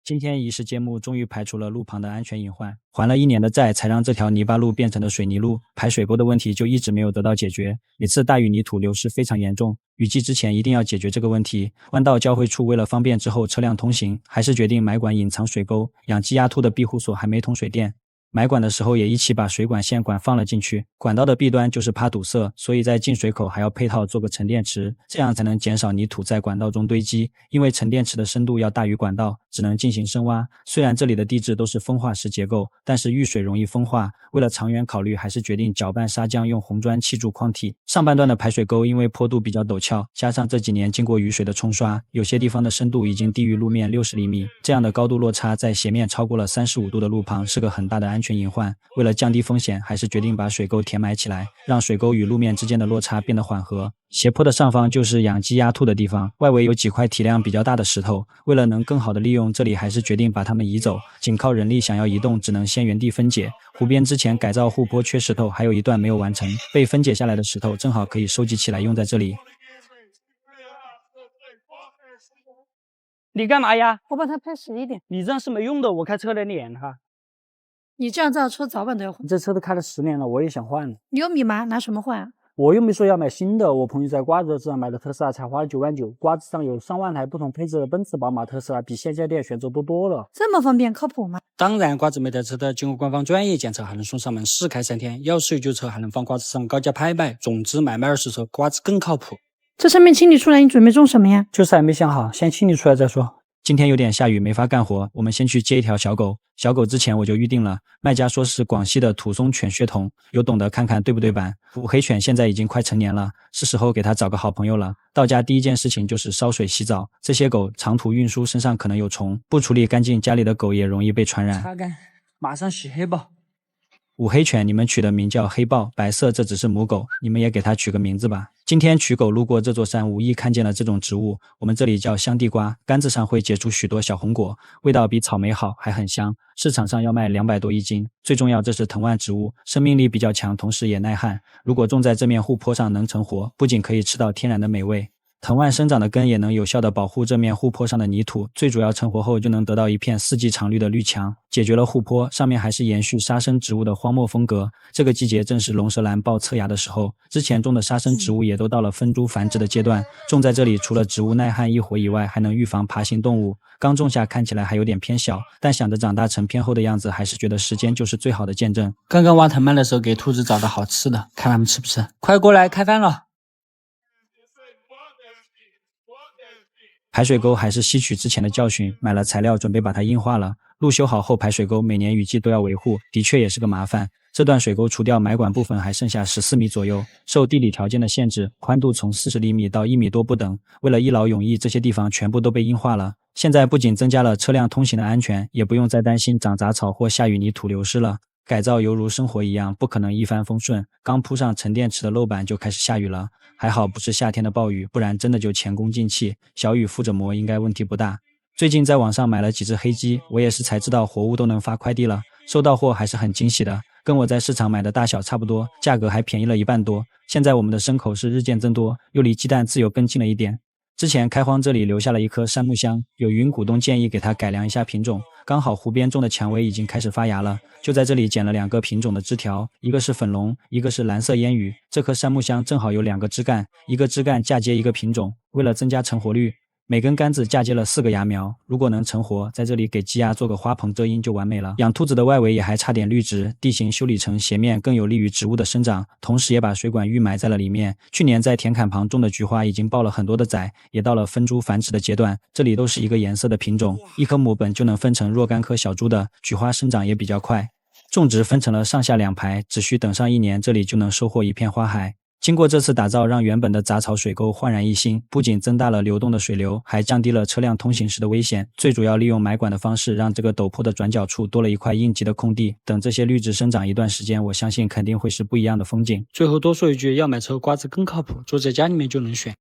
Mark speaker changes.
Speaker 1: 今天仪式揭幕，终于排除了路旁的安全隐患，还了1年的债，才让这条泥巴路变成了水泥路。排水沟的问题就一直没有得到解决，每次大雨泥土流失非常严重，雨季之前一定要解决这个问题。弯道交汇处为了方便之后车辆通行，还是决定埋管隐藏水沟，养鸡鸭兔的庇护所还没通水电。埋管的时候也一起把水管线管放了进去，管道的弊端就是怕堵塞，所以在进水口还要配套做个沉淀池，这样才能减少泥土在管道中堆积。因为沉淀池的深度要大于管道，只能进行深挖。虽然这里的地质都是风化石结构，但是遇水容易风化，为了长远考虑，还是决定搅拌砂浆，用红砖砌筑框体。上半段的排水沟因为坡度比较陡峭，加上这几年经过雨水的冲刷，有些地方的深度已经低于路面60厘米，这样的高度落差在斜面超过了35度的路旁是个很大的安全隐患。为了降低风险，还是决定把水沟填埋起来，让水沟与路面之间的落差变得缓和。斜坡的上方就是养鸡鸭兔的地方，外围有几块体量比较大的石头，为了能更好的利用这里，还是决定把它们移走。仅靠人力想要移动，只能先原地分解。湖边之前改造护坡缺石头，还有一段没有完成，被分解下来的石头正好可以收集起来用在这里。
Speaker 2: 你干嘛呀？
Speaker 3: 我把它拍实一点。
Speaker 2: 你这样是没用的，我开车的脸哈。
Speaker 3: 你这样造车早晚都要换。
Speaker 2: 这车都开了10年了，我也想换了。
Speaker 3: 你有米吗？拿什么换啊？
Speaker 2: 我又没说要买新的，我朋友在瓜子上买的特斯拉才花了9万9，瓜子上有上万台不同配置的奔驰、宝马、特斯拉，比线下店选择多多了。
Speaker 3: 这么方便靠谱吗？
Speaker 2: 当然，瓜子每台车的经过官方专业检测还能送上门试开3天，要是有旧车还能放瓜子上高价拍卖，总之买卖二手车瓜子更靠谱。
Speaker 3: 这上面清理出来，你准备种什么呀？
Speaker 2: 就是还没想好，先清理出来再说。
Speaker 1: 今天有点下雨，没法干活，我们先去接一条小狗。小狗之前我就预定了，卖家说是广西的土松犬血统，有懂得看看对不对版。五黑犬现在已经快成年了，是时候给它找个好朋友了。到家第一件事情就是烧水洗澡，这些狗长途运输身上可能有虫，不处理干净，家里的狗也容易被传染。
Speaker 2: 擦干，马上洗黑豹。
Speaker 1: 五黑犬你们取的名叫黑豹，白色这只是母狗，你们也给它取个名字吧。今天取狗路过这座山，无意看见了这种植物，我们这里叫香地瓜，杆子上会结出许多小红果，味道比草莓好，还很香。市场上要卖200多1斤。最重要，这是藤蔓植物，生命力比较强，同时也耐旱。如果种在这面护坡上能成活，不仅可以吃到天然的美味，藤蔓生长的根也能有效地保护这面护坡上的泥土，最主要成活后就能得到一片4季常绿的绿墙，解决了护坡上面还是延续沙生植物的荒漠风格。这个季节正是龙舌兰爆侧芽的时候，之前种的沙生植物也都到了分株繁殖的阶段，种在这里除了植物耐旱易活以外，还能预防爬行动物。刚种下看起来还有点偏小，但想着长大成偏厚的样子，还是觉得时间就是最好的见证。
Speaker 2: 刚刚挖藤蔓的时候给兔子找的好吃的，看它们吃不吃。快过来开饭了。
Speaker 1: 排水沟还是吸取之前的教训，买了材料准备把它硬化了。路修好后，排水沟每年雨季都要维护，的确也是个麻烦。这段水沟除掉埋管部分，还剩下14米左右。受地理条件的限制，宽度从40厘米到1米多不等。为了一劳永逸，这些地方全部都被硬化了。现在不仅增加了车辆通行的安全，也不用再担心长杂草或下雨泥土流失了。改造犹如生活一样，不可能一帆风顺。刚铺上沉淀池的漏板就开始下雨了，还好不是夏天的暴雨，不然真的就前功尽弃。小雨覆着膜应该问题不大。最近在网上买了几只黑鸡，我也是才知道活物都能发快递了，收到货还是很惊喜的，跟我在市场买的大小差不多，价格还便宜了1半多。现在我们的牲口是日渐增多，又离鸡蛋自由更近了一点。之前开荒这里留下了一棵杉木香，有云股东建议给它改良一下品种，刚好湖边种的蔷薇已经开始发芽了，就在这里捡了2个品种的枝条，一个是粉龙，一个是蓝色烟雨。这棵杉木香正好有2个枝干，一个枝干嫁接一个品种，为了增加成活率，每根杆子嫁接了4个芽苗，如果能成活，在这里给鸡鸭做个花棚遮阴就完美了。养兔子的外围也还差点绿植，地形修理成斜面更有利于植物的生长，同时也把水管预埋在了里面。去年在田坎旁种的菊花已经爆了很多的崽，也到了分株繁殖的阶段，这里都是一个颜色的品种，一颗母本就能分成若干颗小株的，菊花生长也比较快。种植分成了上下2排，只需等上1年，这里就能收获一片花海。经过这次打造，让原本的杂草水沟焕然一新，不仅增大了流动的水流，还降低了车辆通行时的危险。最主要利用埋管的方式，让这个陡坡的转角处多了一块应急的空地。等这些绿植生长一段时间，我相信肯定会是不一样的风景。
Speaker 2: 最后多说一句，要买车瓜子更靠谱，坐在家里面就能选。